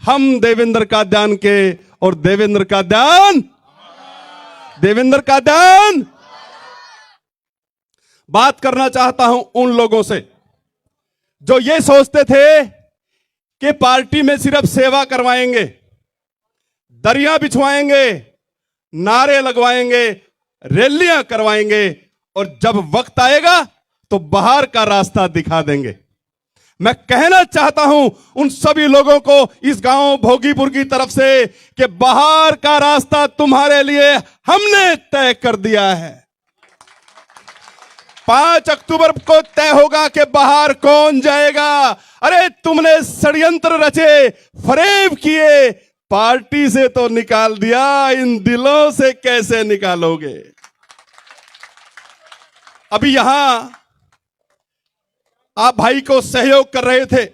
हम देवेंद्र का ध्यान के और देवेंद्र का ध्यान बात करना चाहता हूं उन लोगों से जो ये सोचते थे कि पार्टी में सिर्फ सेवा करवाएंगे, दरिया बिछवाएंगे, नारे लगवाएंगे, रैलियां करवाएंगे और जब वक्त आएगा तो बाहर का रास्ता दिखा देंगे। मैं कहना चाहता हूं उन सभी लोगों को इस गांव भोगीपुर की तरफ से कि बाहर का रास्ता तुम्हारे लिए हमने तय कर दिया है। 5 अक्टूबर को तय होगा कि बाहर कौन जाएगा। अरे तुमने षड्यंत्र रचे, फरेब किए, पार्टी से तो निकाल दिया, इन दिलों से कैसे निकालोगे। अभी यहां आप भाई को सहयोग कर रहे थे।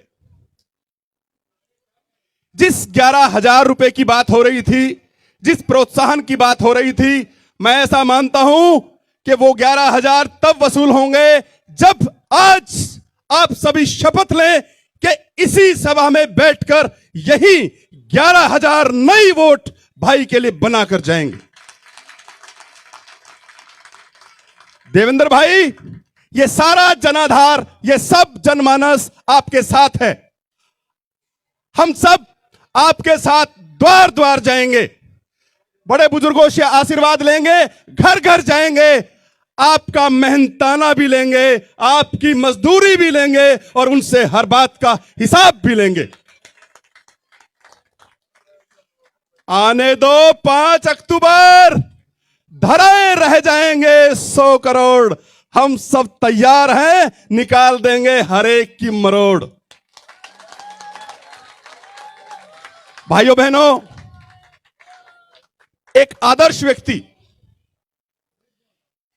जिस 11,000 रुपए की बात हो रही थी, जिस प्रोत्साहन की बात हो रही थी, मैं ऐसा मानता हूं कि वो 11,000 तब वसूल होंगे जब आज आप सभी शपथ लें कि इसी सभा में बैठकर यही 11,000 नई वोट भाई के लिए बनाकर जाएंगे। देवेंद्र भाई, ये सारा जनाधार, ये सब जनमानस आपके साथ है। हम सब आपके साथ द्वार द्वार जाएंगे, बड़े बुजुर्गों से आशीर्वाद लेंगे, घर घर जाएंगे, आपका मेहनताना भी लेंगे, आपकी मजदूरी भी लेंगे और उनसे हर बात का हिसाब भी लेंगे। आने दो 5 अक्टूबर, धरे रह जाएंगे 100 करोड़। हम सब तैयार हैं, निकाल देंगे हर एक की मरोड़। भाइयों बहनों, एक आदर्श व्यक्ति,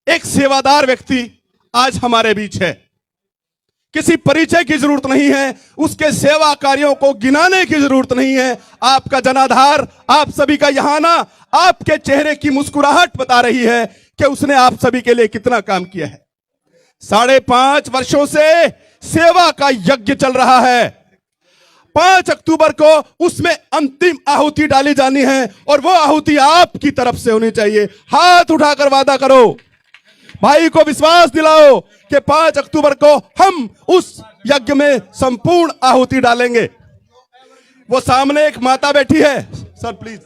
एक सेवादार व्यक्ति आज हमारे बीच है। किसी परिचय की जरूरत नहीं है, उसके सेवा कार्यों को गिनाने की जरूरत नहीं है। आपका जनाधार, आप सभी का यहां आना, आपके चेहरे की मुस्कुराहट बता रही है कि उसने आप सभी के लिए कितना काम किया है। 5.5 वर्षों से सेवा का यज्ञ चल रहा है। 5 अक्टूबर को उसमें अंतिम आहुति डाली जानी है और वो आहुति आपकी तरफ से होनी चाहिए। हाथ उठाकर वादा करो, भाई को विश्वास दिलाओ कि 5 अक्टूबर को हम उस यज्ञ में संपूर्ण आहुति डालेंगे। वो सामने एक माता बैठी है, सर प्लीज,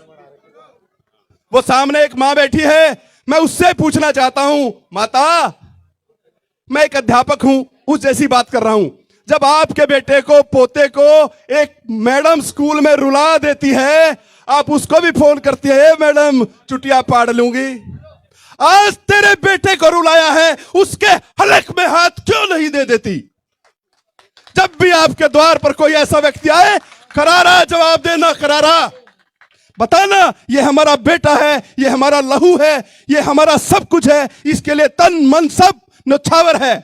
वो सामने एक मां बैठी है। मैं उससे पूछना चाहता हूं, माता, मैं एक अध्यापक हूं, उस जैसी बात कर रहा हूं। जब आपके बेटे को, पोते को एक मैडम स्कूल में रुला देती है, आप उसको भी फोन करती है, मैडम चुटिया पाड़ लूंगी। आज तेरे बेटे को रुलाया है, उसके हलक में हाथ क्यों नहीं दे देती। जब भी आपके द्वार पर कोई ऐसा व्यक्ति आए, करारा जवाब देना, करारा बताना, ये हमारा बेटा है, ये हमारा लहू है, ये हमारा सब कुछ है, इसके लिए तन मन सब न्यौछावर है।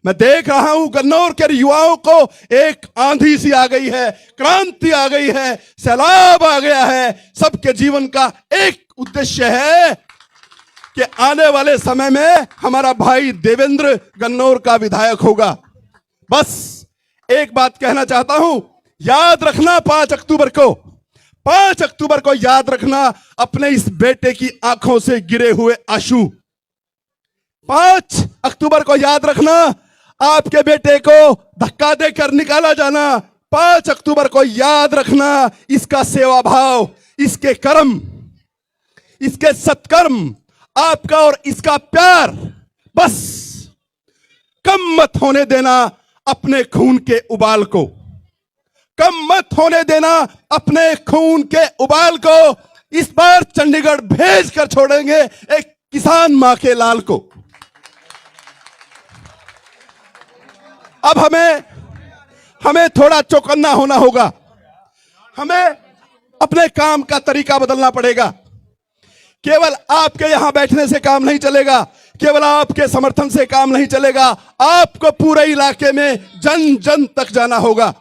मैं देख रहा हूं गन्नौर के युवाओं को एक आंधी सी आ गई है, क्रांति आ गई है, सैलाब आ गया है। सबके जीवन का एक उद्देश्य है कि आने वाले समय में हमारा भाई देवेंद्र गन्नौर का विधायक होगा। बस एक बात कहना चाहता हूं, याद रखना 5 अक्टूबर को, 5 अक्टूबर को याद रखना अपने इस बेटे की आंखों से गिरे हुए आंसू। 5 अक्टूबर को याद रखना आपके बेटे को धक्का देकर निकाला जाना। 5 अक्टूबर को याद रखना इसका सेवा भाव, इसके कर्म, इसके सत्कर्म, आपका और इसका प्यार। बस कम मत होने देना अपने खून के उबाल को, कम मत होने देना अपने खून के उबाल को। इस बार चंडीगढ़ भेज कर छोड़ेंगे एक किसान मां के लाल को। अब हमें थोड़ा चौकन्ना होना होगा, हमें अपने काम का तरीका बदलना पड़ेगा। केवल आपके यहां बैठने से काम नहीं चलेगा, केवल आपके समर्थन से काम नहीं चलेगा, आपको पूरे इलाके में जन जन तक जाना होगा।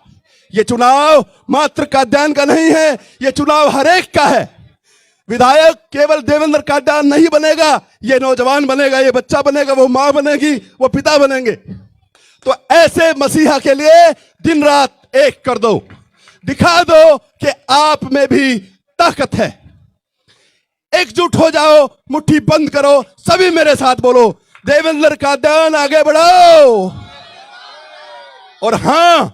ये चुनाव मात्र काद्यान का नहीं है, ये चुनाव हर एक का है। विधायक केवल देवेंद्र काद्यान नहीं बनेगा, ये नौजवान बनेगा, ये बच्चा बनेगा, वो मां बनेगी, वो पिता बनेंगे। तो ऐसे मसीहा के लिए दिन रात एक कर दो, दिखा दो कि आप में भी ताकत है। एकजुट हो जाओ, मुट्ठी बंद करो, सभी मेरे साथ बोलो, देवेंद्र कादियान आगे बढ़ो। और हां,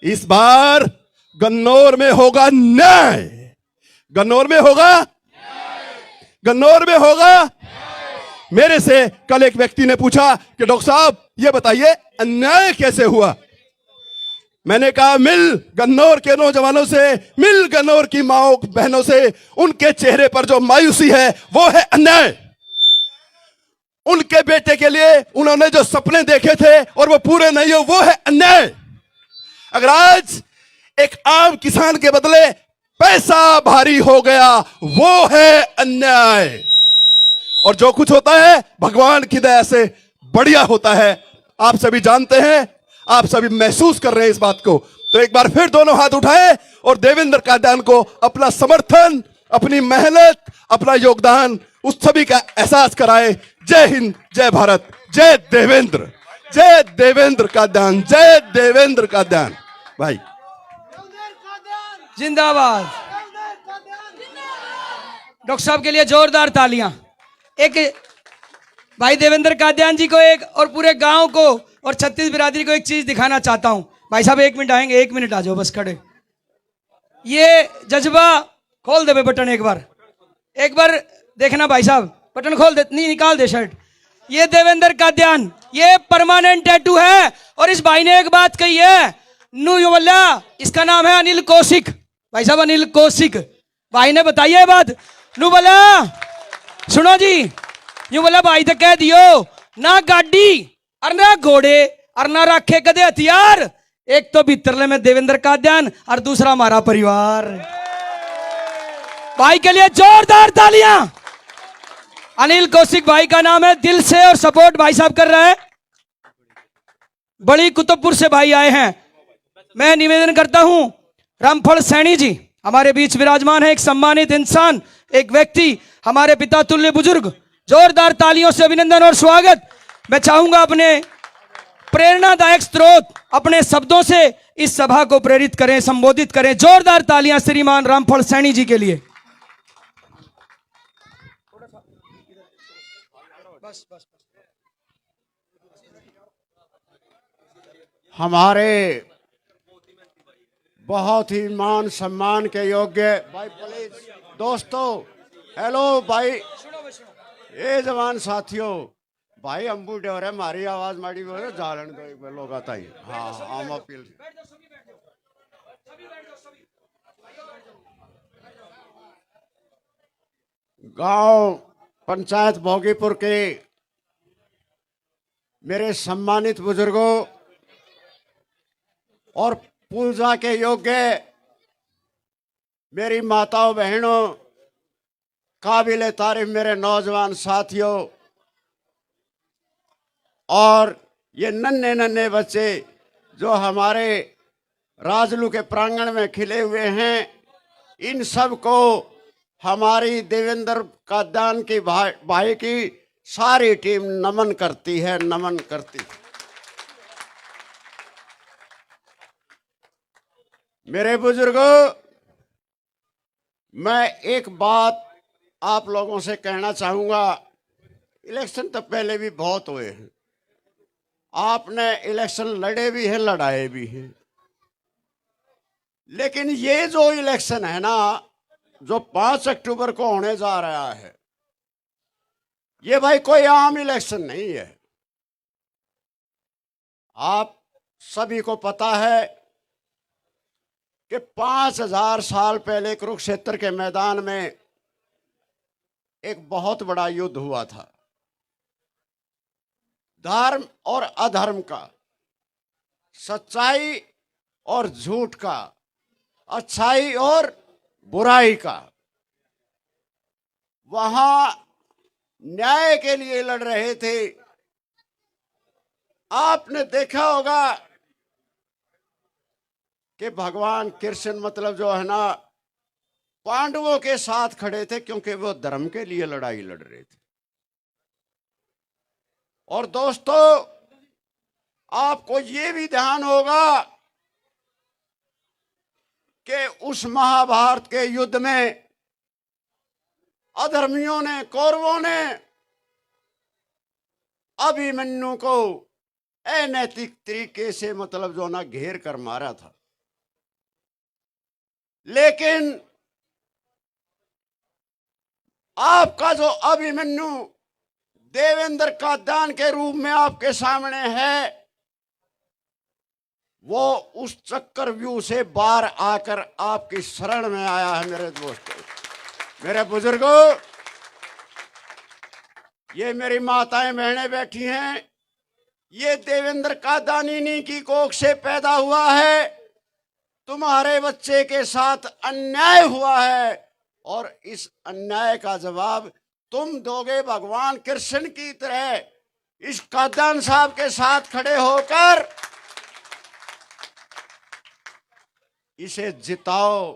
इस बार गन्नौर में होगा न्याय, गन्नौर में होगा, गन्नौर में होगा। मेरे से कल एक व्यक्ति ने पूछा कि डॉक्टर साहब ये बताइए अन्याय कैसे हुआ। मैंने कहा मिल गन्नौर के नौजवानों से, मिल गन्नौर की माओ बहनों से, उनके चेहरे पर जो मायूसी है वो है अन्याय। उनके बेटे के लिए उन्होंने जो सपने देखे थे और वो पूरे नहीं हो, वो है अन्याय। अगर आज एक आम किसान के बदले पैसा भारी हो गया, वो है अन्याय। और जो कुछ होता है भगवान की दया से बढ़िया होता है। आप सभी जानते हैं, आप सभी महसूस कर रहे हैं इस बात को। तो एक बार फिर दोनों हाथ उठाएं और देवेंद्र कादियान को अपना समर्थन, अपनी मेहनत, अपना योगदान उस सभी का एहसास कराए। जय हिंद, जय भारत, जय देवेंद्र, जय देवेंद्र कादियान, जय देवेंद्र कादियान भाई जिंदाबाद। डॉक्टर साहब के लिए जोरदार तालियां। एक भाई देवेंद्र कादियान जी को एक और पूरे गांव को और छत्तीस बिरादरी को एक चीज दिखाना चाहता हूं। भाई साहब 1 मिनट आएंगे, 1 मिनट आ जाओ बस खड़े। ये जज्बा खोल दे बटन, एक बार देखना भाई साहब, बटन खोल दे, नहीं निकाल दे शर्ट। ये देवेंद्र कादियान, ये परमानेंट टैटू है। और इस भाई ने एक बात कही है, नू यू बोला, इसका नाम है अनिल कौशिक। भाई साहब अनिल कौशिक भाई ने बताई है बात। नू बोला सुनो जी, यूं बोला भाई तो कह दियो ना गाड़ी और ना घोड़े और ना रखे कदे हथियार। एक तो भीतरले में देवेंद्र कादियान और दूसरा हमारा परिवार। भाई के लिए जोरदार तालियां। अनिल कौशिक भाई का नाम है, दिल से और सपोर्ट भाई साहब कर रहे हैं। बड़ी कुतुबपुर से भाई आए हैं। मैं निवेदन करता हूं, रामफल सैनी जी हमारे बीच विराजमान है, एक सम्मानित इंसान, एक व्यक्ति, हमारे पिता तुल्य बुजुर्ग। जोरदार तालियों से अभिनंदन और स्वागत। मैं चाहूंगा अपने प्रेरणादायक स्रोत, अपने शब्दों से इस सभा को प्रेरित करें, संबोधित करें। जोरदार तालियां श्रीमान रामफल सैनी जी के लिए। हमारे बहुत ही मान सम्मान के योग्य भाई, प्लीज दोस्तों, हेलो भाई, ये जवान साथियों, भाई हम बूढ़े हो रहे, हमारी आवाज माड़ी हो रही, जालन दो एक बार लोग आता ही। हाँ हम अपील, गांव पंचायत भोगीपुर के मेरे सम्मानित बुजुर्गों और पूजा के योग्य मेरी माताओं बहनों, काबिले तारीफ मेरे नौजवान साथियों और ये नन्हे नन्हे बच्चे जो हमारे राजलू के प्रांगण में खिले हुए हैं, इन सब को हमारी देवेंद्र कादियान की भाई की सारी टीम नमन करती है, नमन करती है। मेरे बुजुर्गों, मैं एक बात आप लोगों से कहना चाहूंगा। इलेक्शन तो पहले भी बहुत हुए हैं, आपने इलेक्शन लड़े भी हैं, लड़ाए भी हैं, लेकिन ये जो इलेक्शन है ना, जो 5 अक्टूबर को होने जा रहा है, ये भाई कोई आम इलेक्शन नहीं है। आप सभी को पता है कि 5000 साल पहले कुरुक्षेत्र के मैदान में एक बहुत बड़ा युद्ध हुआ था, धर्म और अधर्म का, सच्चाई और झूठ का, अच्छाई और बुराई का। वहां न्याय के लिए लड़ रहे थे। आपने देखा होगा कि भगवान कृष्ण मतलब जो है ना, पांडवों के साथ खड़े थे क्योंकि वो धर्म के लिए लड़ाई लड़ रहे थे। और दोस्तों, आपको ये भी ध्यान होगा कि उस महाभारत के युद्ध में अधर्मियों ने, कौरवों ने अभिमन्यु को अनैतिक तरीके से मतलब जो ना घेर कर मारा था। लेकिन आपका जो अभिमन्यु देवेंद्र का दान के रूप में आपके सामने है, वो उस चक्रव्यूह से बाहर आकर आपकी शरण में आया है। मेरे दोस्तों, मेरे बुजुर्गों, ये मेरी माताएं बहनें बैठी हैं, ये देवेंद्र का दानिनी की कोख से पैदा हुआ है। तुम्हारे बच्चे के साथ अन्याय हुआ है और इस अन्याय का जवाब तुम दोगे भगवान कृष्ण की तरह इस कादान साहब के साथ खड़े होकर। इसे जिताओ,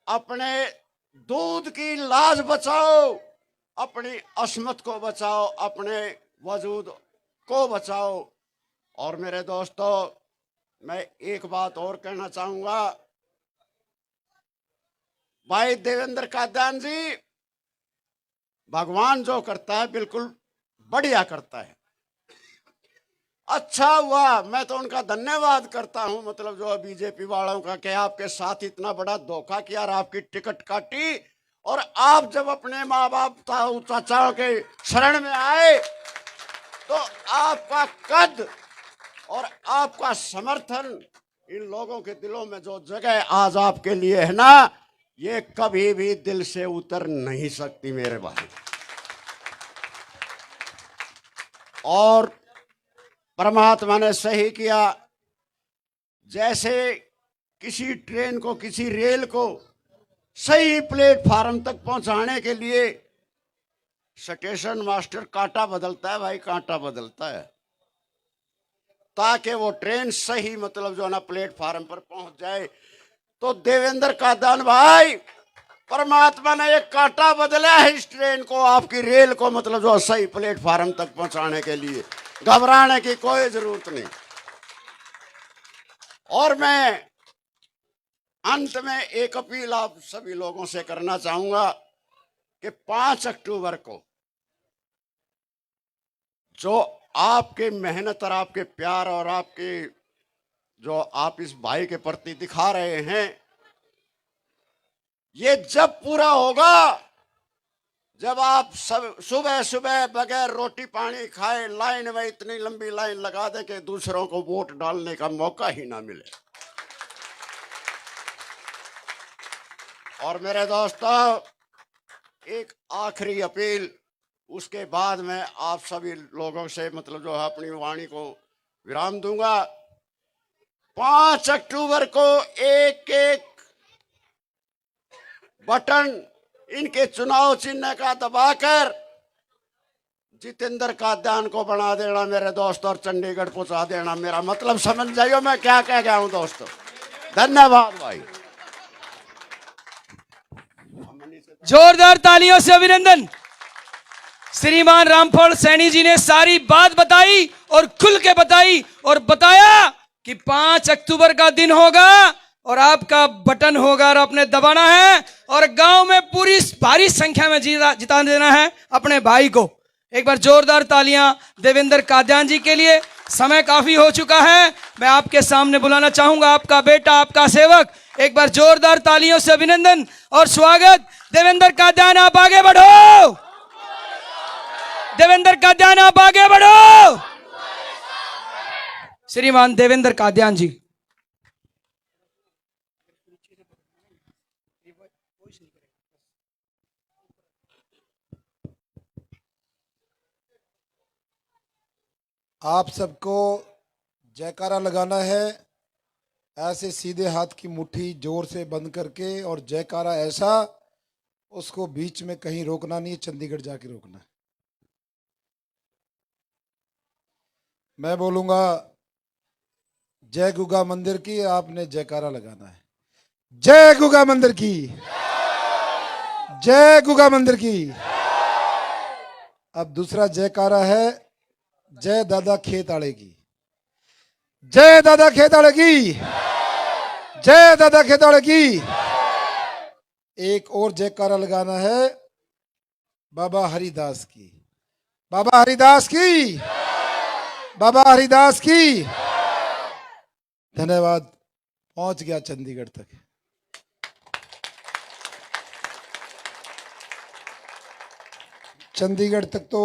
अपने दूध की लाज बचाओ, अपनी अस्मत को बचाओ, अपने वजूद को बचाओ। और मेरे दोस्तों, मैं एक बात और कहना चाहूंगा। भाई देवेंद्र कादियान जी, भगवान जो करता है बिल्कुल बढ़िया करता है। अच्छा हुआ, मैं तो उनका धन्यवाद करता हूं, मतलब जो बीजेपी वालों का, कि आपके साथ इतना बड़ा धोखा किया और आपकी टिकट काटी, और आप जब अपने माँ बाप चाचाओं के शरण में आए तो आपका कद और आपका समर्थन इन लोगों के दिलों में जो जगह आज आपके लिए है ना, ये कभी भी दिल से उतर नहीं सकती मेरे भाई। और परमात्मा ने सही किया, जैसे किसी ट्रेन को, किसी रेल को सही प्लेटफार्म तक पहुंचाने के लिए स्टेशन मास्टर कांटा बदलता है भाई, कांटा बदलता है, ताकि वो ट्रेन सही मतलब जो है ना प्लेटफार्म पर पहुंच जाए। तो देवेंद्र कादियान भाई, परमात्मा ने एक कांटा बदला है इस ट्रेन को, आपकी रेल को मतलब जो सही प्लेटफार्म तक पहुंचाने के लिए। घबराने की कोई जरूरत नहीं। और मैं अंत में एक अपील आप सभी लोगों से करना चाहूंगा कि 5 अक्टूबर को जो आपके मेहनत और आपके प्यार और आपके जो आप इस भाई के प्रति दिखा रहे हैं, ये जब पूरा होगा, जब आप सब सुबह सुबह बगैर रोटी पानी खाए लाइन में इतनी लंबी लाइन लगा दे कि दूसरों को वोट डालने का मौका ही ना मिले। और मेरे दोस्तों, एक आखिरी अपील, उसके बाद मैं आप सभी लोगों से मतलब जो है अपनी वाणी को विराम दूंगा। 5 अक्टूबर को एक एक बटन इनके चुनाव चिन्ह का दबाकर जितेंद्र कादियान को बना देना मेरे दोस्त, और चंडीगढ़ पहुंचा देना। मेरा मतलब समझ जाइयो मैं क्या कह गया हूं दोस्तों। धन्यवाद भाई। जोरदार तालियों से अभिनंदन। श्रीमान रामफल सैनी जी ने सारी बात बताई और खुल के बताई और बताया कि 5 अक्टूबर का दिन होगा और आपका बटन होगा और आपने दबाना है और गांव में पूरी भारी संख्या में जिता देना है अपने भाई को। एक बार जोरदार तालियां देवेंद्र कादियान जी के लिए। समय काफी हो चुका है, मैं आपके सामने बुलाना चाहूंगा आपका बेटा, आपका सेवक। एक बार जोरदार तालियों से अभिनंदन और स्वागत। देवेंद्र कादियान, आप आगे बढ़ो। देवेंद्र कादियान, आप आगे बढ़ो। श्रीमान देवेंद्र कादियान जी। आप सबको जयकारा लगाना है, ऐसे सीधे हाथ की मुट्ठी जोर से बंद करके, और जयकारा ऐसा, उसको बीच में कहीं रोकना नहीं है, चंडीगढ़ जाके रोकना है। मैं बोलूंगा जय गुगा मंदिर की, आपने जयकारा लगाना है। जय गुगा मंदिर की, जय गुगा मंदिर की। अब दूसरा जयकारा है जय दादा खेत आड़े की, जय दादा खेत आड़े की, जय दादा खेताड़ की। एक और जयकारा लगाना है बाबा हरिदास की। बाबा हरिदास की। बाबा हरिदास की। धन्यवाद। पहुंच गया चंडीगढ़ तक। चंडीगढ़ तक तो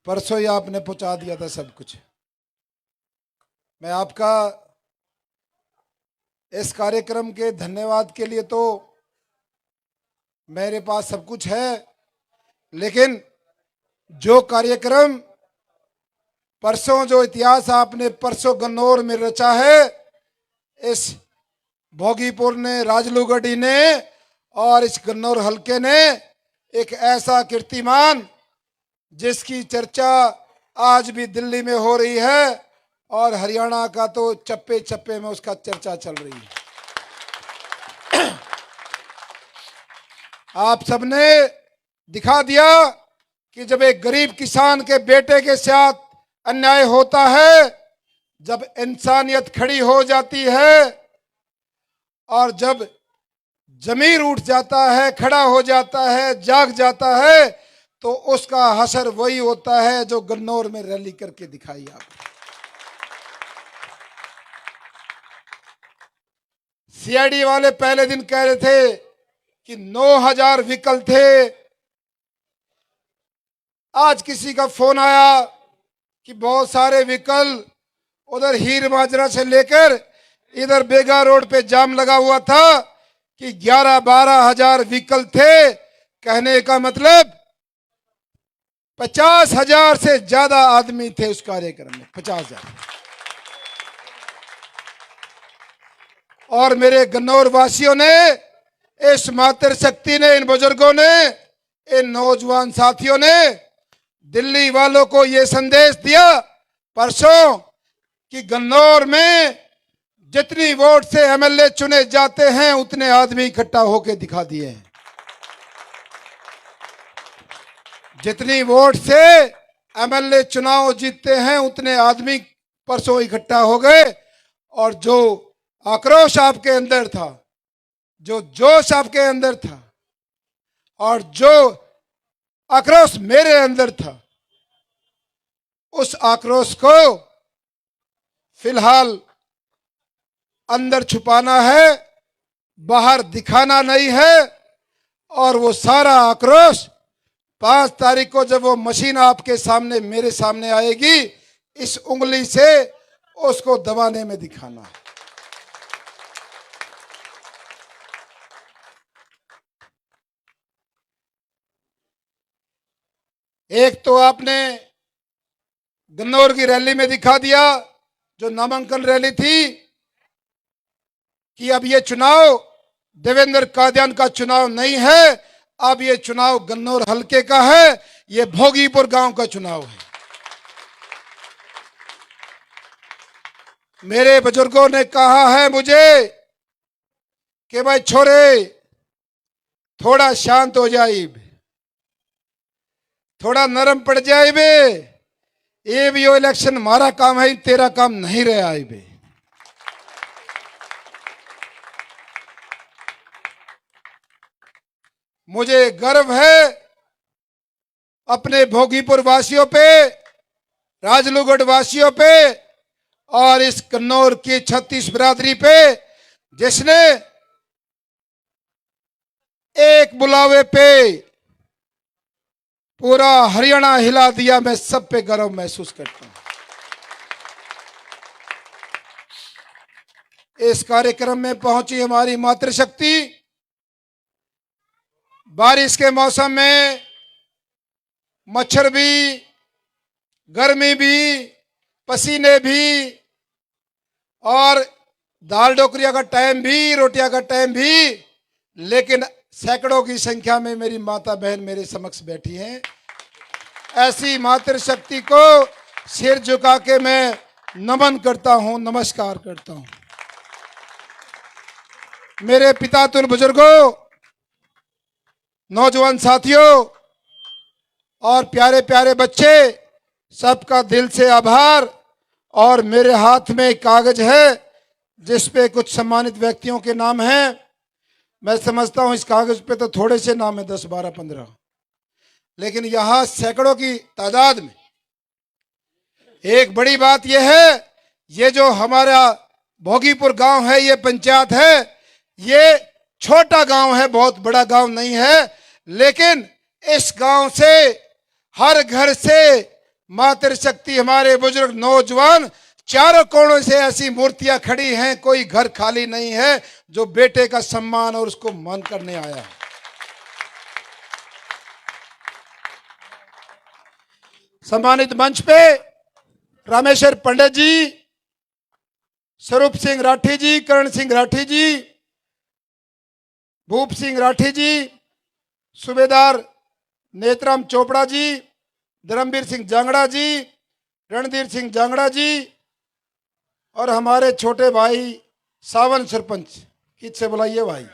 परसों ही आपने पहुंचा दिया था सब कुछ। मैं आपका इस कार्यक्रम के धन्यवाद के लिए तो मेरे पास सब कुछ है, लेकिन जो कार्यक्रम परसों, जो इतिहास आपने परसों गन्नौर में रचा है, इस भोगीपुर ने, राजलूगढ़ी ने और इस गन्नौर हलके ने एक ऐसा कीर्तिमान जिसकी चर्चा आज भी दिल्ली में हो रही है और हरियाणा का तो चप्पे चप्पे में उसका चर्चा चल रही है। आप सबने दिखा दिया कि जब एक गरीब किसान के बेटे के साथ अन्याय होता है, जब इंसानियत खड़ी हो जाती है और जब जमीर उठ जाता है, खड़ा हो जाता है, जाग जाता है, तो उसका हशर वही होता है जो गन्नौर में रैली करके दिखाई आपने। सीआईडी वाले पहले दिन कह रहे थे कि 9000 व्हीकल थे। आज किसी का फोन आया कि बहुत सारे व्हीकल उधर हीर माजरा से लेकर इधर बेगा रोड पे जाम लगा हुआ था कि 11-12 हजार व्हीकल थे। कहने का मतलब 50,000 से ज्यादा आदमी थे उस कार्यक्रम में। 50,000। और मेरे गन्नौर वासियों ने, इस मातृशक्ति ने, इन बुजुर्गों ने, इन नौजवान साथियों ने दिल्ली वालों को यह संदेश दिया परसों कि गन्नौर में जितनी वोट से एमएलए चुने जाते हैं उतने आदमी इकट्ठा होकर दिखा दिए हैं। जितनी वोट से एमएलए चुनाव जीतते हैं उतने आदमी परसों इकट्ठा हो गए। और जो आक्रोश आपके अंदर था, जो जोश आपके अंदर था और जो आक्रोश मेरे अंदर था, उस आक्रोश को फिलहाल अंदर छुपाना है, बाहर दिखाना नहीं है। और वो सारा आक्रोश 5 तारीख को जब वो मशीन आपके सामने, मेरे सामने आएगी, इस उंगली से उसको दबाने में दिखाना है। एक तो आपने गन्नौर की रैली में दिखा दिया, जो नामांकन रैली थी, कि अब ये चुनाव देवेंद्र कादियान का चुनाव नहीं है, अब ये चुनाव गन्नौर हलके का है, ये भोगीपुर गांव का चुनाव है। मेरे बुजुर्गों ने कहा है मुझे कि भाई छोरे थोड़ा शांत हो जाए, थोड़ा नरम पड़ जाए बे, ये भी यो इलेक्शन हमारा काम है, तेरा काम नहीं रहा है बे। मुझे गर्व है अपने भोगीपुर वासियों पे, राजलूगढ़ वासियों पे और इस कन्नौर की 36 बिरादरी पे, जिसने एक बुलावे पे पूरा हरियाणा हिला दिया। मैं सब पे गर्व महसूस करता हूं। इस कार्यक्रम में पहुंची हमारी मातृशक्ति, बारिश के मौसम में मच्छर भी, गर्मी भी, पसीने भी और दाल ढोकरिया का टाइम भी, रोटियां का टाइम भी, लेकिन सैकड़ों की संख्या में मेरी माता बहन मेरे समक्ष बैठी हैं। ऐसी मातृशक्ति को सिर झुका के मैं नमन करता हूं, नमस्कार करता हूं। मेरे पिता तुल बुजुर्गों, नौजवान साथियों और प्यारे प्यारे बच्चे, सबका दिल से आभार। और मेरे हाथ में एक कागज है जिस पे कुछ सम्मानित व्यक्तियों के नाम हैं। मैं समझता हूं इस कागज पे तो थोड़े से नाम है, 10, 12, 15, लेकिन यहां सैकड़ों की तादाद में। एक बड़ी बात यह है, ये जो हमारा भोगीपुर गांव है, ये पंचायत है, ये छोटा गांव है, बहुत बड़ा गांव नहीं है, लेकिन इस गांव से हर घर से मातृशक्ति, हमारे बुजुर्ग नौजवान, चारों कोणों से ऐसी मूर्तियां खड़ी हैं, कोई घर खाली नहीं है जो बेटे का सम्मान और उसको मान करने आया है। सम्मानित मंच पे रामेश्वर पंडित जी, स्वरूप सिंह राठी जी, करण सिंह राठी जी, भूप सिंह राठी जी, सूबेदार नेतराम चोपड़ा जी, धर्मवीर सिंह जांगड़ा जी, रणधीर सिंह जांगड़ा जी, और हमारे छोटे भाई सावन सरपंच, किससे बुलाइए भाई।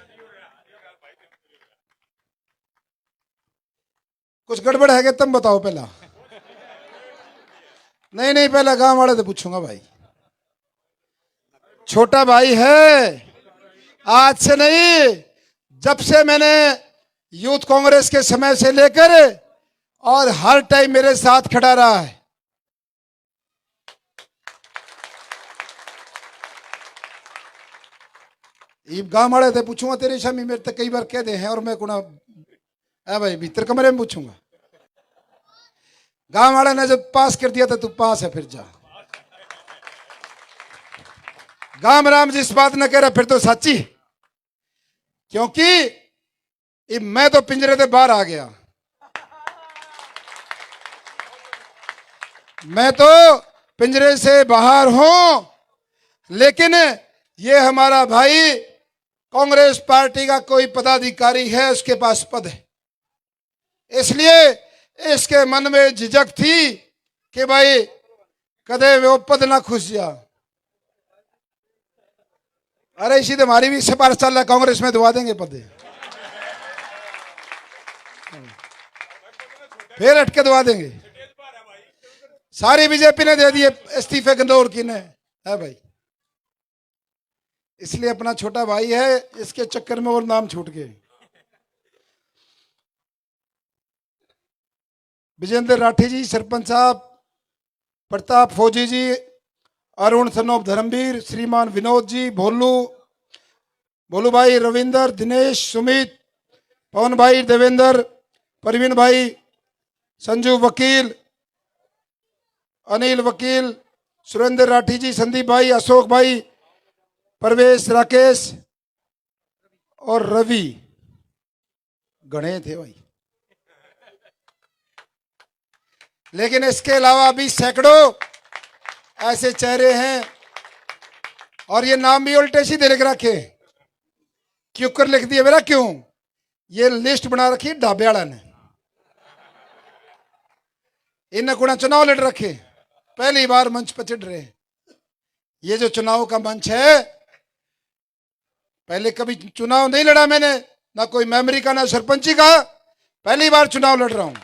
कुछ गड़बड़ है क्या, तुम बताओ पहला। नहीं, पहला गांव वाले से पूछूंगा भाई। छोटा भाई है, आज से नहीं, जब से मैंने यूथ कांग्रेस के समय से लेकर और हर टाइम मेरे साथ खड़ा रहा है। ये गांव वाले से पूछूंगा, तेरे शामी मेरे तक कई बार कह दे हैं, और मैं कुना भाई भीतर कमरे में पूछूंगा। गांव वाले ने जब पास कर दिया था, तू पास है, फिर जा। गांव राम जिस बात न कह रहा, फिर तो सच्ची, क्योंकि मैं तो पिंजरे से बाहर आ गया। मैं तो पिंजरे से बाहर हूं, लेकिन ये हमारा भाई कांग्रेस पार्टी का कोई पदाधिकारी है, उसके पास पद है, इसलिए इसके मन में झिझक थी कि भाई कदे वो पद ना खुश जा। अरे इसी तो हमारी भी सिफारिश चल रहा है, कांग्रेस में दबा देंगे पद, फिर हटके दबा देंगे। सारी बीजेपी ने दे दिए इस्तीफे, गंदौर की ने है भाई, इसलिए अपना छोटा भाई है, इसके चक्कर में और नाम छूट गए। विजेंद्र राठी जी, सरपंच साहब, प्रताप फौजी जी, अरुण सनोप धर्मवीर, श्रीमान विनोद जी, भोलू भाई, रविंदर, दिनेश, सुमित, पवन भाई, देवेंद्र, परवीन भाई, संजू वकील, अनिल वकील, सुरेंद्र राठी जी, संदीप भाई, अशोक भाई, परवेश, राकेश और रवि, गणे थे भाई। लेकिन इसके अलावा भी सैकड़ों ऐसे चेहरे हैं, और ये नाम भी उल्टे सीधे लिख रखे, क्यों कर लिख दिए मेरा, क्यों? ये लिस्ट बना रखी ढाबे वाला ने, इन्हें कुछ चुनाव लड़ रखे, पहली बार मंच पर चढ़ रहे। ये जो चुनाव का मंच है, पहले कभी चुनाव नहीं लड़ा मैंने, ना कोई मेमोरी का, ना सरपंची का, पहली बार चुनाव लड़ रहा हूं।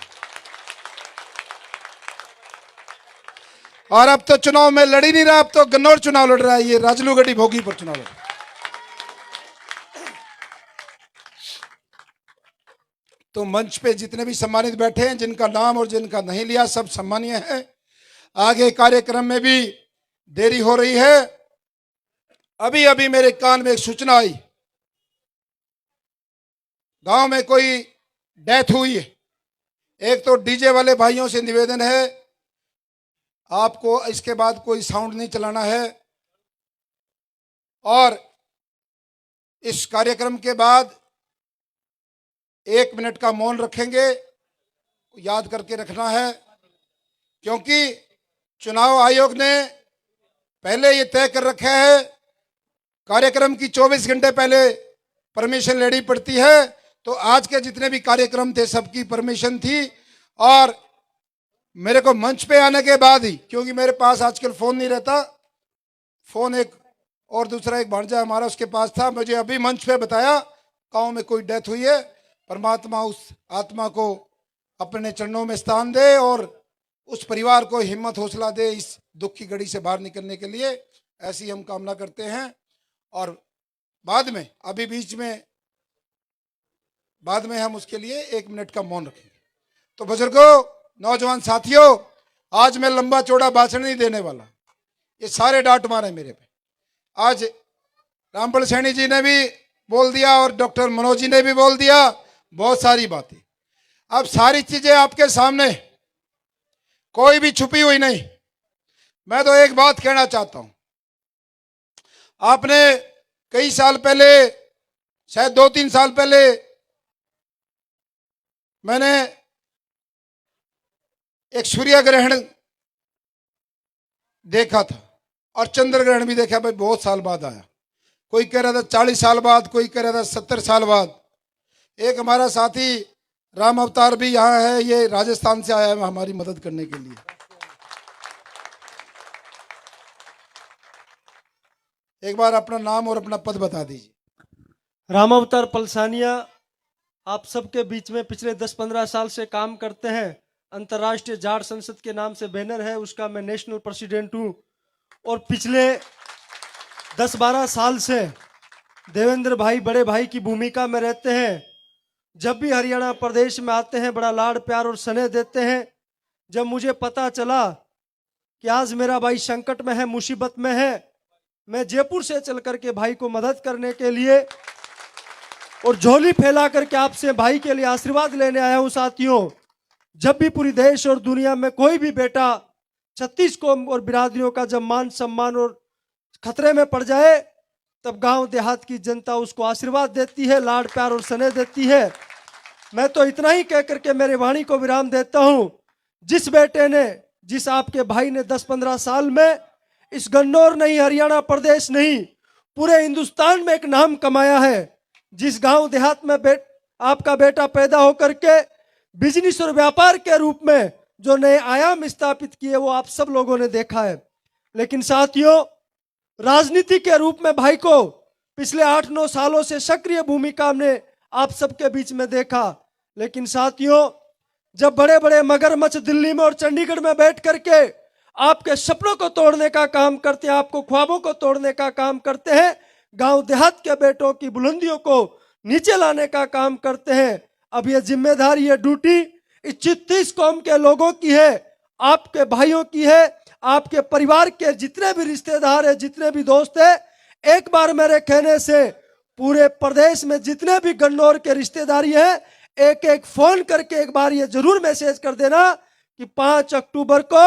और अब तो चुनाव में लड़ ही नहीं रहा, अब तो गन्नौर चुनाव लड़ रहा है, ये राजलूगढ़ी भोगी पर चुनाव लड़ रहा है। तो मंच पे जितने भी सम्मानित बैठे हैं, जिनका नाम और जिनका नहीं लिया, सब सम्मानीय है। आगे कार्यक्रम में भी देरी हो रही है। अभी अभी मेरे कान में एक सूचना आई, गांव में कोई डेथ हुई है। एक तो डीजे वाले भाइयों से निवेदन है, आपको इसके बाद कोई साउंड नहीं चलाना है, और इस कार्यक्रम के बाद 1 मिनट का मौन रखेंगे, याद करके रखना है, क्योंकि चुनाव आयोग ने पहले ये तय कर रखा है, कार्यक्रम की 24 घंटे पहले परमिशन लेनी पड़ती है। तो आज के जितने भी कार्यक्रम थे, सबकी परमिशन थी, और मेरे को मंच पे आने के बाद ही, क्योंकि मेरे पास आजकल फोन नहीं रहता, फोन एक और दूसरा एक भांजा हमारा उसके पास था, मुझे अभी मंच पे बताया गांव में कोई डेथ हुई है। परमात्मा उस आत्मा को अपने चरणों में स्थान दे और उस परिवार को हिम्मत हौसला दे इस दुख की घड़ी से बाहर निकलने के लिए, ऐसी हम कामना करते हैं। और बाद में अभी बीच में बाद में हम उसके लिए 1 मिनट का मौन रखेंगे। तो बुजुर्गों, नौजवान साथियों, आज मैं लंबा चौड़ा भाषण नहीं देने वाला, ये सारे डांट मारे मेरे पे। आज रामपाल सैनी जी ने भी बोल दिया और डॉक्टर मनोज जी ने भी बोल दिया, बहुत सारी बातें। अब सारी चीजें आपके सामने, कोई भी छुपी हुई नहीं। मैं तो एक बात कहना चाहता हूं, आपने कई साल पहले, शायद 2-3 साल पहले, मैंने एक सूर्य ग्रहण देखा था और चंद्र ग्रहण भी देखा। भाई बहुत साल बाद आया, कोई कह रहा था 40 साल बाद, कोई कह रहा था 70 साल बाद। एक हमारा साथी राम अवतार भी यहाँ है, ये राजस्थान से आया है हमारी मदद करने के लिए। एक बार अपना नाम और अपना पद बता दीजिए। राम अवतार पलसानिया आप सबके बीच में पिछले 10-15 साल से काम करते हैं। अंतर्राष्ट्रीय जाट संसद के नाम से बैनर है, उसका मैं नेशनल प्रेसिडेंट हूँ। और पिछले 10-12 साल से देवेंद्र भाई बड़े भाई की भूमिका में रहते हैं। जब भी हरियाणा प्रदेश में आते हैं बड़ा लाड़ प्यार और स्नेह देते हैं। जब मुझे पता चला कि आज मेरा भाई संकट में है, मुसीबत में है, मैं जयपुर से चल करके भाई को मदद करने के लिए और झोली फैला करके आपसे भाई के लिए आशीर्वाद लेने आया हूं। साथियों, जब भी पूरी देश और दुनिया में कोई भी बेटा 36 कौम और बिरादरियों का जब मान सम्मान और खतरे में पड़ जाए, तब गांव देहात की जनता उसको आशीर्वाद देती है, लाड़ प्यार और स्नेह देती है। मैं तो इतना ही कह करके मेरे वाणी को विराम देता हूं। जिस बेटे ने, जिस आपके भाई ने 10-15 साल में इस गन्नौर नहीं, हरियाणा प्रदेश नहीं, पूरे हिंदुस्तान में एक नाम कमाया है, जिस गांव देहात में आपका बेटा पैदा होकर के बिजनेस और व्यापार के रूप में जो नए आयाम स्थापित किए, वो आप सब लोगों ने देखा है। लेकिन साथियों, राजनीति के रूप में भाई को पिछले 8-9 सालों से सक्रिय भूमिका में आप सबके बीच में देखा। लेकिन साथियों, जब बड़े बड़े मगरमच्छ दिल्ली में और चंडीगढ़ में बैठ करके आपके सपनों को तोड़ने का काम करते हैं, आपको ख्वाबों को तोड़ने का काम करते हैं, गांव देहात के बेटों की बुलंदियों को नीचे लाने का काम करते हैं। अब ये जिम्मेदारी, ये ड्यूटी इस 36 कौम के लोगों की है, आपके भाइयों की है, आपके परिवार के जितने भी रिश्तेदार है, जितने भी दोस्त है। एक बार मेरे कहने से पूरे प्रदेश में जितने भी गन्नौर के रिश्तेदारी है, एक एक फोन करके एक बार ये जरूर मैसेज कर देना कि 5 अक्टूबर को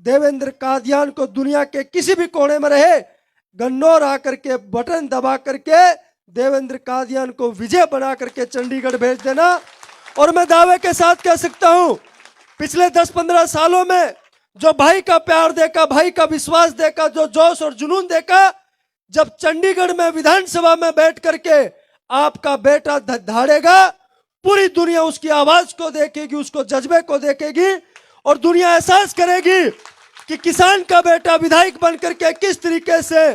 देवेंद्र कादियान को दुनिया के किसी भी कोने में रहे, गन्नौर आकर के बटन दबा करके देवेंद्र कादियान को विजय बना करके चंडीगढ़ भेज देना। और मैं दावे के साथ कह सकता हूं, पिछले 10-15 सालों में जो भाई का प्यार देखा, भाई का विश्वास देखा, जो जोश और जुनून देखा, जब चंडीगढ़ में विधानसभा में बैठ करके आपका बेटा धाड़ेगा, पूरी दुनिया उसकी आवाज को देखेगी, उसको जज्बे को देखेगी और दुनिया एहसास करेगी कि किसान का बेटा विधायक बनकर के किस तरीके से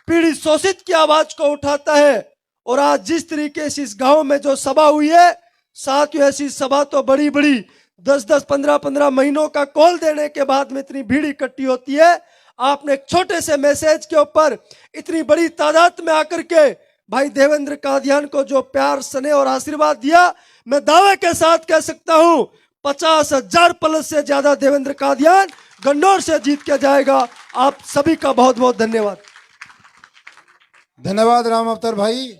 पीड़ित शोषित की आवाज को उठाता है। और आज जिस तरीके से इस गांव में जो सभा हुई है, साथियों, ऐसी सभा तो बड़ी बड़ी 10-10, 15-15 महीनों का कॉल देने के बाद में इतनी भीड़ इकट्ठी होती है। आपने एक छोटे से मैसेज के ऊपर इतनी बड़ी तादाद में आकर के भाई देवेंद्र कादियान को जो प्यार, स्नेह और आशीर्वाद दिया, मैं दावे के साथ कह सकता हूं 50,000 प्लस से ज्यादा देवेंद्र कादियान गन्नौर से जीत के जाएगा। आप सभी का बहुत बहुत धन्यवाद। धन्यवाद राम अवतार भाई।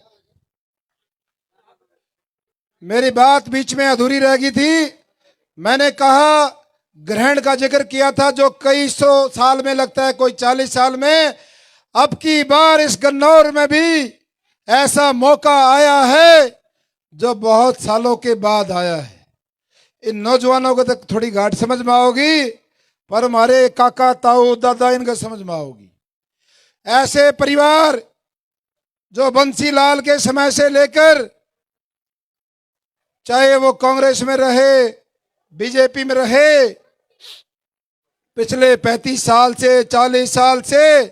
मेरी बात बीच में अधूरी रह गई थी। मैंने कहा, ग्रहण का जिक्र किया था जो कई 100 साल में लगता है, कोई 40 साल में। अब की बार इस गन्नौर में भी ऐसा मौका आया है जो बहुत सालों के बाद आया है। इन नौजवानों को तक थोड़ी घाट समझ में आओगी, पर हमारे काका, ताऊ, दादा इनका समझ में आओगी। ऐसे परिवार जो बंसीलाल के समय से लेकर, चाहे वो कांग्रेस में रहे, बीजेपी में रहे, पिछले 35 साल से, 40 साल से,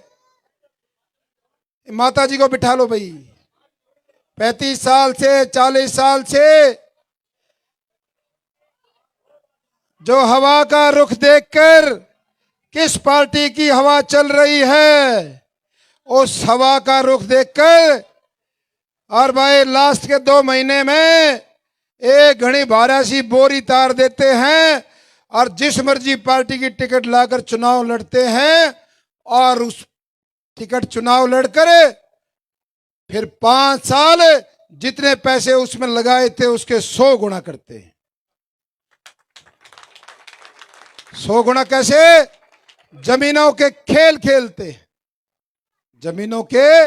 माता जी को बिठा लो भाई, 35 साल से, 40 साल से जो हवा का रुख देखकर किस पार्टी की हवा चल रही है, उस हवा का रुख देखकर, और भाई लास्ट के 2 महीने में 1 घड़ी भारा सी बोरी तार देते हैं और जिस मर्जी पार्टी की टिकट लाकर चुनाव लड़ते हैं, और उस टिकट चुनाव लड़कर फिर 5 साल जितने पैसे उसमें लगाए थे उसके 100 गुना करते हैं। 100 गुना कैसे? जमीनों के खेल खेलते हैं, जमीनों के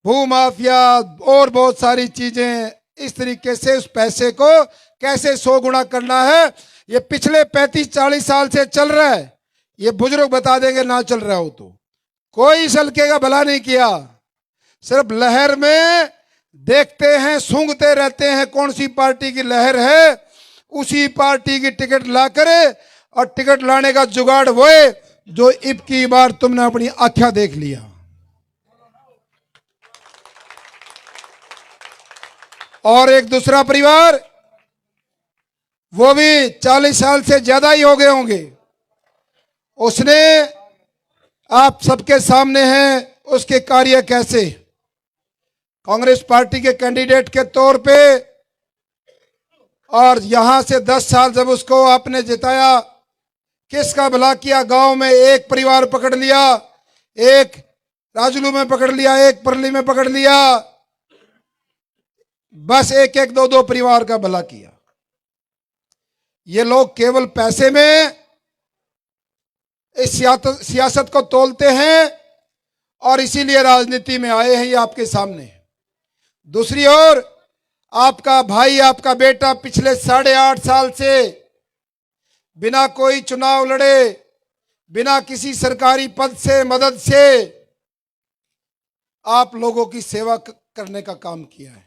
भूमाफिया और बहुत सारी चीजें, इस तरीके से उस पैसे को कैसे 100 गुना करना है, ये पिछले 35-40 साल से चल रहा है। ये बुजुर्ग बता देंगे ना चल रहा हो तो। कोई इस हल्के का भला नहीं किया, सिर्फ लहर में देखते हैं, सूंघते रहते हैं कौन सी पार्टी की लहर है, उसी पार्टी की टिकट ला करे, और टिकट लाने का जुगाड़ वो है जो इब की बार तुमने अपनी आंखें देख लिया। और एक दूसरा परिवार, वो भी 40 साल से ज्यादा ही हो गए होंगे, उसने आप सबके सामने है उसके कार्य कैसे कांग्रेस पार्टी के कैंडिडेट के तौर पे, और यहां से 10 साल जब उसको आपने जिताया, किसका भला किया। गांव में एक परिवार पकड़ लिया, एक राजलू में पकड़ लिया, एक परली में पकड़ लिया, बस एक एक 2-2 परिवार का भला किया। ये लोग केवल पैसे में इस सियासत को तोलते हैं और इसीलिए राजनीति में आए हैं, ये आपके सामने। दूसरी ओर आपका भाई, आपका बेटा पिछले 8.5 साल से बिना कोई चुनाव लड़े, बिना किसी सरकारी पद से मदद से आप लोगों की सेवा करने का काम किया है।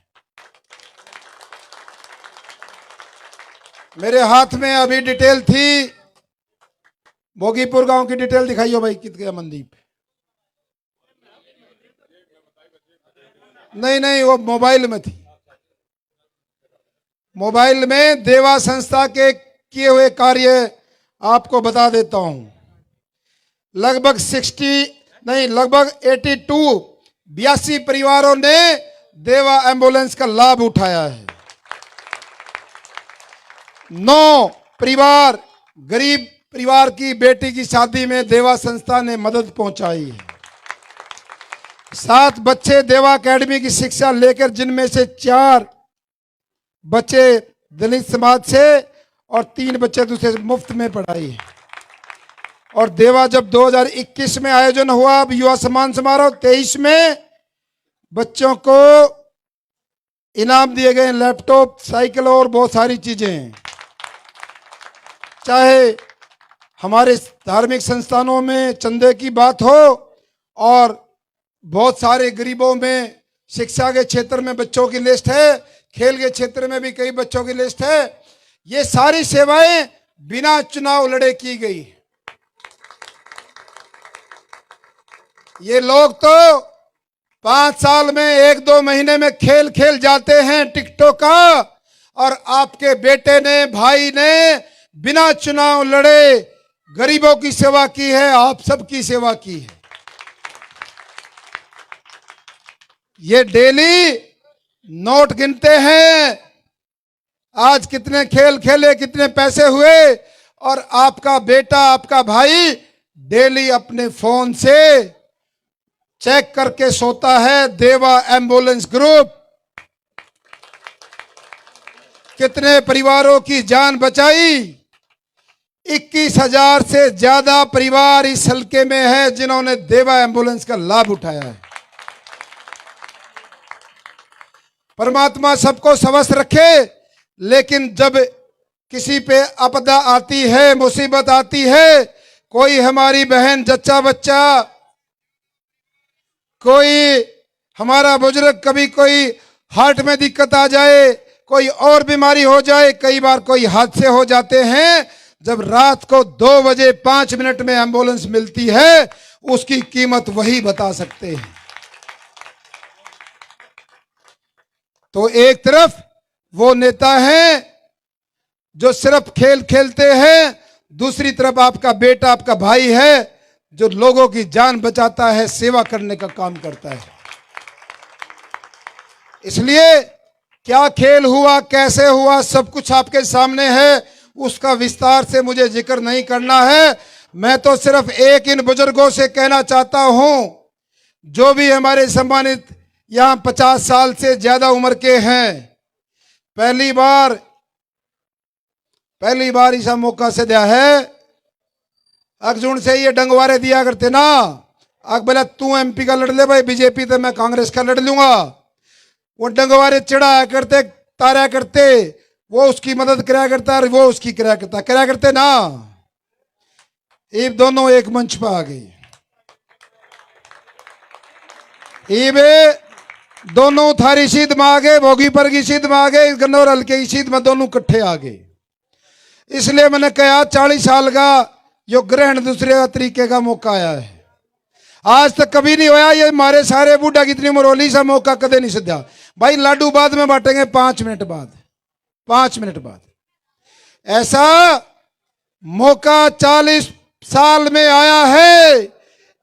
मेरे हाथ में अभी डिटेल थी, भोगीपुर गांव की डिटेल दिखाइयो भाई, कित गया मनदीप? नहीं, वो मोबाइल में थी। मोबाइल में देवा संस्था के किए हुए कार्य आपको बता देता हूं। लगभग 82 परिवारों ने देवा एम्बुलेंस का लाभ उठाया है। 9 परिवार, गरीब परिवार की बेटी की शादी में देवा संस्था ने मदद पहुंचाई है। 7 बच्चे देवा एकेडमी की शिक्षा लेकर, जिनमें से 4 बच्चे दलित समाज से और 3 बच्चे दूसरे मुफ्त में पढ़ाई है। और देवा जब 2021 में आयोजन हुआ, अब युवा सम्मान समारोह 23 में बच्चों को इनाम दिए गए, लैपटॉप, साइकिल और बहुत सारी चीजें। चाहे हमारे धार्मिक संस्थानों में चंदे की बात हो, और बहुत सारे गरीबों में शिक्षा के क्षेत्र में बच्चों की लिस्ट है, खेल के क्षेत्र में भी कई बच्चों की लिस्ट है। ये सारी सेवाएं बिना चुनाव लड़े की गई। ये लोग तो 5 साल में 1-2 महीने में खेल खेल जाते हैं टिकटों का, और आपके बेटे ने, भाई ने बिना चुनाव लड़े गरीबों की सेवा की है, आप सबकी सेवा की है। ये डेली नोट गिनते हैं, आज कितने खेल खेले, कितने पैसे हुए, और आपका बेटा, आपका भाई डेली अपने फोन से चेक करके सोता है। देवा एम्बुलेंस ग्रुप कितने परिवारों की जान बचाई। 21,000 से ज्यादा परिवार इस हल्के में है जिन्होंने देवा एम्बुलेंस का लाभ उठाया है। परमात्मा सबको स्वस्थ रखे, लेकिन जब किसी पे आपदा आती है, मुसीबत आती है, कोई हमारी बहन जच्चा बच्चा, कोई हमारा बुजुर्ग, कभी कोई हार्ट में दिक्कत आ जाए, कोई और बीमारी हो जाए, कई बार कोई हादसे हो जाते हैं, जब रात को 2 बजे 5 मिनट में एम्बुलेंस मिलती है, उसकी कीमत वही बता सकते हैं। तो एक तरफ वो नेता हैं जो सिर्फ खेल खेलते हैं, दूसरी तरफ आपका बेटा, आपका भाई है जो लोगों की जान बचाता है, सेवा करने का काम करता है। इसलिए क्या खेल हुआ, कैसे हुआ, सब कुछ आपके सामने है, उसका विस्तार से मुझे जिक्र नहीं करना है। मैं तो सिर्फ एक इन बुजुर्गों से कहना चाहता हूं, जो भी हमारे सम्मानित यहां 50 साल से ज्यादा उम्र के हैं, पहली बार ऐसा मौका से दिया है। अर्जुन से ये डंगवारे दिया करते ना, अक बोला तू एमपी का लड़ ले भाई, बीजेपी तो मैं कांग्रेस का लड़ लूंगा। वो डंगवारे चढ़ाया करते, तारा करते, वो उसकी मदद कराया करता और वो उसकी कराया करते ना। ये दोनों एक मंच पर आ गई, ये दोनों थारी सीध में आ गए, भोगी पर की सीध में आ गए, गन्नौर हल्के की सीध में दोनों इकट्ठे आ गए। इसलिए मैंने कहा 40 साल का जो ग्रहण दूसरे तरीके का मौका आया है, आज तक कभी नहीं होया। ये हमारे सारे बूढ़ा की इतनी मरोली सा मौका कदे नहीं सद्या भाई। लाडू बाद में बांटेंगे 5 मिनट बाद, 5 मिनट बाद। ऐसा मौका 40 साल में आया है।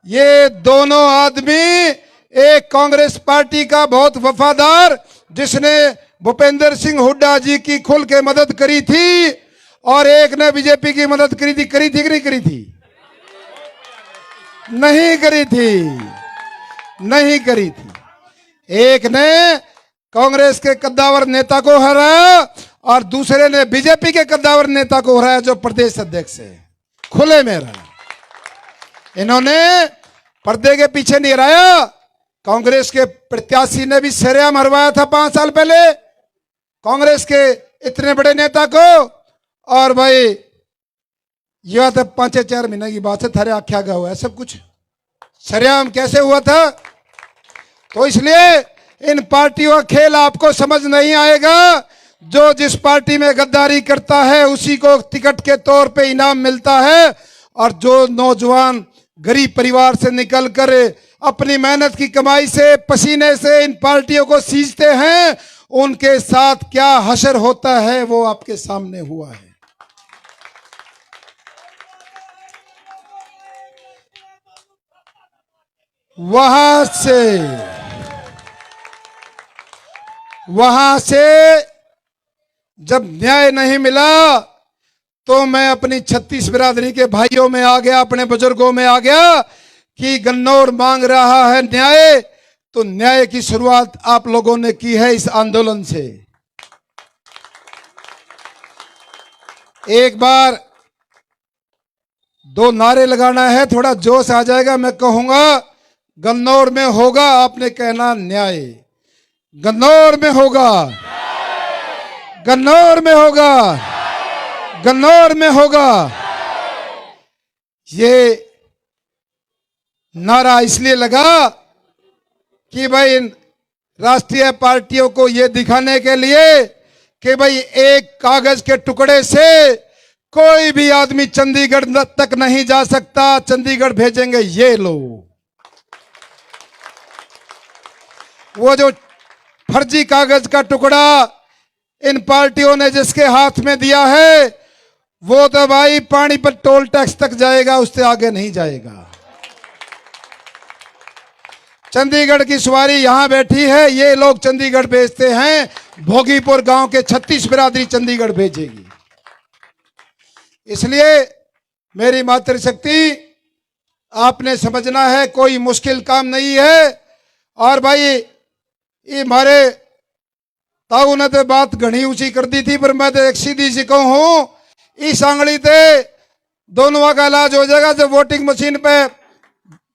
ये दोनों आदमी, एक कांग्रेस पार्टी का बहुत वफादार, जिसने भूपेंद्र सिंह हुड्डा जी की खुल के मदद करी थी, और एक ने बीजेपी की मदद करी थी कि नहीं करी थी? नहीं करी थी, नहीं करी थी। एक ने कांग्रेस के कद्दावर नेता को हराया और दूसरे ने बीजेपी के कद्दावर नेता को हराया, जो प्रदेश अध्यक्ष है, खुले में हराया। इन्होंने पर्दे के पीछे नहीं हराया। कांग्रेस के प्रत्याशी ने भी सरेआम हरवाया था 5 साल पहले कांग्रेस के इतने बड़े नेता को। और भाई यह तो 5-4 महीने की बात है, थारे आख्या गया हुआ है सब कुछ। सरेआम कैसे हुआ था? तो इसलिए इन पार्टियों का खेल आपको समझ नहीं आएगा। जो जिस पार्टी में गद्दारी करता है उसी को टिकट के तौर पे इनाम मिलता है, और जो नौजवान गरीब परिवार से निकलकर अपनी मेहनत की कमाई से, पसीने से इन पार्टियों को सींचते हैं, उनके साथ क्या हशर होता है वो आपके सामने हुआ है। वहां से जब न्याय नहीं मिला तो मैं अपनी 36 बिरादरी के भाइयों में आ गया, अपने बुजुर्गों में आ गया कि गन्नौर मांग रहा है न्याय। तो न्याय की शुरुआत आप लोगों ने की है इस आंदोलन से। एक बार 2 नारे लगाना है, थोड़ा जोश आ जाएगा। मैं कहूंगा गन्नौर में होगा, आपने कहना न्याय। गन्नौर में होगा, गन्नौर में होगा, गन्नौर में होगा। ये नारा इसलिए लगा कि भाई इन राष्ट्रीय पार्टियों को ये दिखाने के लिए कि भाई एक कागज के टुकड़े से कोई भी आदमी चंडीगढ़ तक नहीं जा सकता, चंडीगढ़ भेजेंगे ये लोग। वो जो फर्जी कागज का टुकड़ा इन पार्टियों ने जिसके हाथ में दिया है, वो तो भाई पानी पर टोल टैक्स तक जाएगा, उससे आगे नहीं जाएगा। चंडीगढ़ की सवारी यहां बैठी है, ये लोग चंडीगढ़ भेजते हैं, भोगीपुर गांव के 36 बिरादरी चंडीगढ़ भेजेगी। इसलिए मेरी मातृशक्ति, आपने समझना है कोई मुश्किल काम नहीं है। और भाई ये हमारे ताऊ ने तो बात घनी ऊंची कर दी थी, पर मैं तो एक सीधी सी कहूं, इस आंगली ते दोनों का इलाज हो जाएगा। जब वोटिंग मशीन पे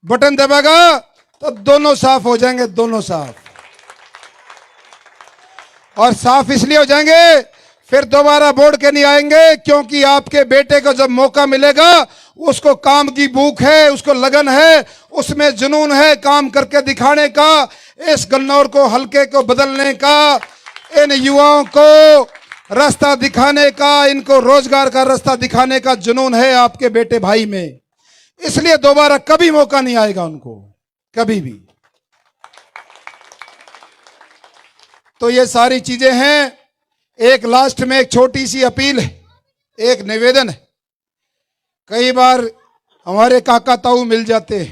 बटन दबाएगा तो दोनों साफ हो जाएंगे, दोनों साफ। और साफ इसलिए हो जाएंगे, फिर दोबारा वोट के नहीं आएंगे, क्योंकि आपके बेटे को जब मौका मिलेगा, उसको काम की भूख है, उसको लगन है, उसमें जुनून है काम करके दिखाने का, इस गन्नौर को हल्के को बदलने का, इन युवाओं को रास्ता दिखाने का, इनको रोजगार का रास्ता दिखाने का जुनून है आपके बेटे भाई में। इसलिए दोबारा कभी मौका नहीं आएगा उनको, कभी भी। तो ये सारी चीजें हैं। एक लास्ट में एक छोटी सी अपील है, एक निवेदन है। कई बार हमारे काका ताऊ मिल जाते।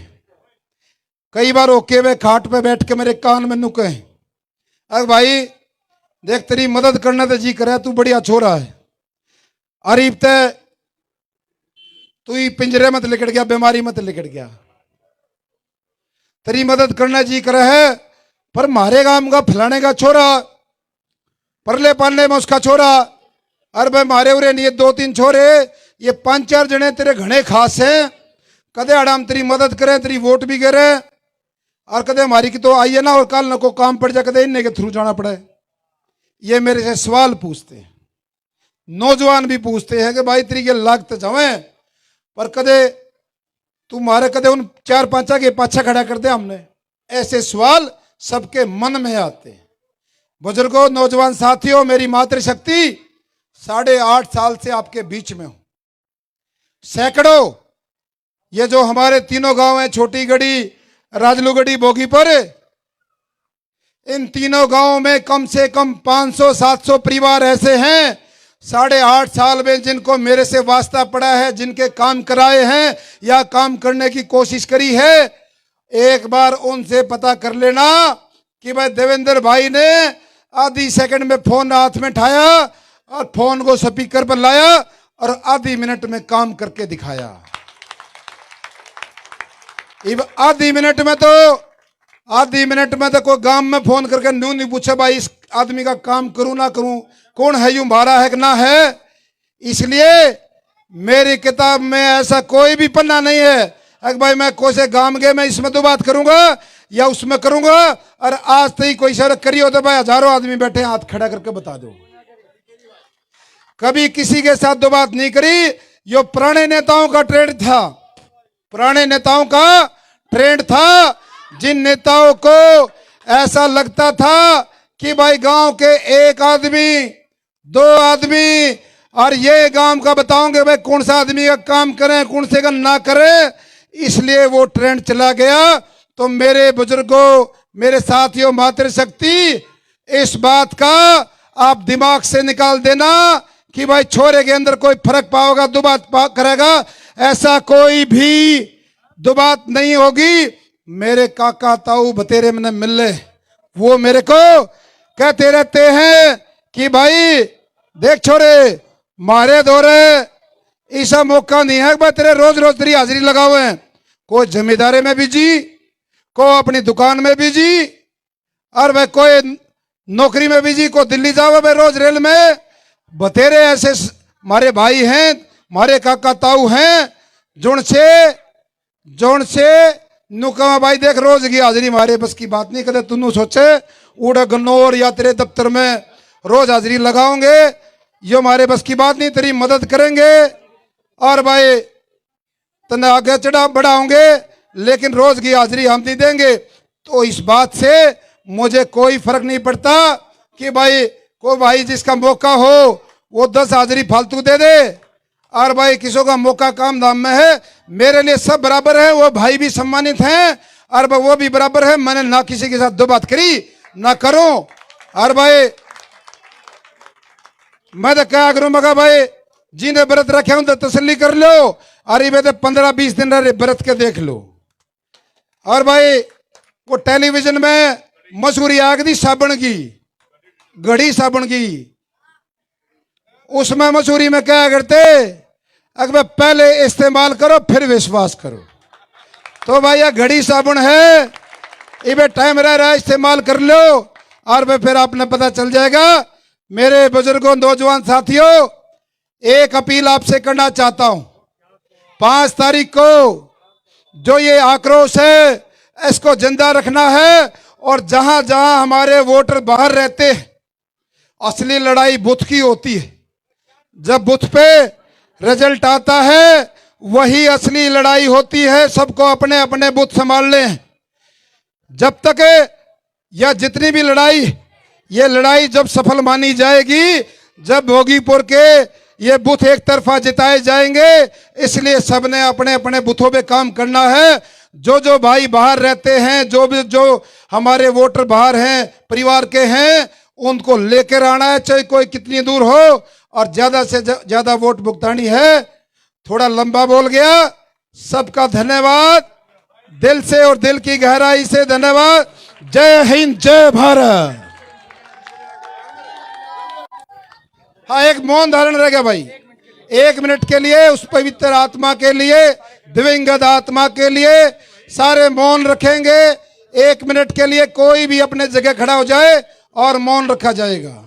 कई बार ओके हुए खाट पे बैठ के मेरे कान में नुके, अरे भाई देख तेरी मदद करने तो जी करे, तू बढ़िया छोरा है, अरीब ते तू ही पिंजरे मत लिकट गया, बीमारी मत लिकट गया, तेरी मदद करना जी करे है। पर मारे गांव का फलाने का छोरा, परले पालने में उसका छोरा, अरे भाई मारे उरे नहीं, ये 2-3 छोरे, ये 5-4 जने तेरे घने खास हैं, कदे आराम तेरी मदद करे, तेरी वोट भी करे, और कदे हमारी की तो आइए ना और कल न को काम पड़ जाए, कदे इन्हें के थ्रू जाना पड़े। ये मेरे से सवाल पूछते हैं, नौजवान भी पूछते हैं कि भाई तेरी के लागत जावे, पर कदे तू मारे कदे उन 4-5 के पाछा खड़ा कर दे हमने। ऐसे सवाल सबके मन में आते हैं। बुजुर्गों, नौजवान साथियों, मेरी मातृशक्ति 8.5 साल से आपके बीच में हूं। सैकड़ों ये जो हमारे तीनों गांव हैं, छोटी गढ़ी, राजलू गढ़ी, बोगीपुर, इन तीनों गांवों में कम से कम 500-700 परिवार ऐसे हैं 8.5 साल में जिनको मेरे से वास्ता पड़ा है, जिनके काम कराए हैं या काम करने की कोशिश करी है। एक बार उनसे पता कर लेना कि भाई देवेंद्र भाई ने आधी सेकंड में फोन हाथ में उठाया और फोन को स्पीकर पर लाया और आधी मिनट में काम करके दिखाया। आधी मिनट में तो कोई गांव में फोन करके न्यू नहीं पूछा भाई इस आदमी का काम करूं ना करूं, कौन है, यूं भारा है कि ना है। इसलिए मेरी किताब में ऐसा कोई भी पन्ना नहीं है अगर भाई मैं कोई से गांव गए मैं इसमें तो बात करूंगा या उसमें करूंगा, और आज तक कोई शर्त करी हो तो भाई हजारों आदमी बैठे हाथ खड़ा करके बता दो। कभी किसी के साथ दो बात नहीं करी। यो पुराने नेताओं का ट्रेंड था, पुराने नेताओं का ट्रेंड था, जिन नेताओं को ऐसा लगता था कि भाई गांव के 1 आदमी 2 आदमी और ये गांव का बताओगे भाई कौन सा आदमी का काम करें कौन से का ना करें, इसलिए वो ट्रेंड चला गया। तो मेरे बुजुर्गों, मेरे साथियों, मातृशक्ति, इस बात का आप दिमाग से निकाल देना कि भाई छोरे के अंदर कोई फर्क पाओगा, दो बात करेगा, ऐसा कोई भी दो बात नहीं होगी। मेरे काका ताऊ बतेरे में मिले, वो मेरे को कहते रहते हैं कि भाई देख छोरे मारे दौरे ऐसा मौका नहीं है भाई तेरे रोज रोज तेरी हाजिरी लगाओ है, कोई जमींदारी में बिजी, कोई अपनी दुकान में बिजी, और वह कोई नौकरी में बिजी, को दिल्ली जाओ भाई रोज रेल में। बतेरे ऐसे मारे भाई हैं, मारे काका ताऊ हैं, जोन से नुका भाई देख रोज की हाजिरी मारे बस की बात नहीं। कदे तुन्नू सोचे उड़ा गन्नौर या तेरे दफ्तर में रोज हाजिरी लगाओगे, ये हमारे बस की बात नहीं, तेरी मदद करेंगे और भाई तने आगे चढ़ा बढ़ाओगे, लेकिन रोज की हाजिरी हम नहीं देंगे। तो इस बात से मुझे कोई फर्क नहीं पड़ता कि भाई को भाई जिसका मौका हो वो 10 हाजिरी फालतू दे दे, और भाई किसी का मौका काम धाम में है, मेरे लिए सब बराबर है। वो भाई भी सम्मानित हैं और वो भी बराबर है। मैंने ना किसी के साथ दो बात करी ना करूं, और भाई मैं तो क्या करूं, मगर भाई जिन्हें व्रत रखे हूं तो तसल्ली कर लो, और ये तो 15-20 दिन रहे व्रत के देख लो। और भाई वो टेलीविजन में मशहूरी आ गई साबुन की, घड़ी साबुन की, उसमें मशहूरी में क्या करते, अगर पहले इस्तेमाल करो फिर विश्वास करो। तो भाई यह घड़ी साबुन है, ये टाइम रह रहा है, इस्तेमाल कर लो और फिर आपने पता चल जाएगा। मेरे बुजुर्गों, नौजवान साथियों, एक अपील आपसे करना चाहता हूं। 5 तारीख को जो ये आक्रोश है इसको जिंदा रखना है, और जहां जहां हमारे वोटर बाहर रहते हैं, असली लड़ाई बूथ की होती है। जब बूथ पे रिजल्ट आता है वही असली लड़ाई होती है। सबको अपने अपने बूथ संभालने हैं। जब तक या जितनी भी लड़ाई, ये लड़ाई जब सफल मानी जाएगी जब भोगीपुर के ये बूथ एक तरफा जिताए जाएंगे। इसलिए सबने अपने अपने बूथों पे काम करना है। जो भाई बाहर रहते हैं, जो हमारे वोटर बाहर हैं, परिवार के हैं, उनको लेकर आना है, चाहे कोई कितनी दूर हो, और ज्यादा से ज्यादा वोट भुगतानी है। थोड़ा लंबा बोल गया, सबका धन्यवाद, दिल से और दिल की गहराई से धन्यवाद। जय हिंद, जय भारत। हाँ, एक मौन धारण रह गया भाई, 1 मिनट के लिए उस पवित्र आत्मा के लिए, दिवंगत आत्मा के लिए सारे मौन रखेंगे। 1 मिनट के लिए कोई भी अपने जगह खड़ा हो जाए और मौन रखा जाएगा।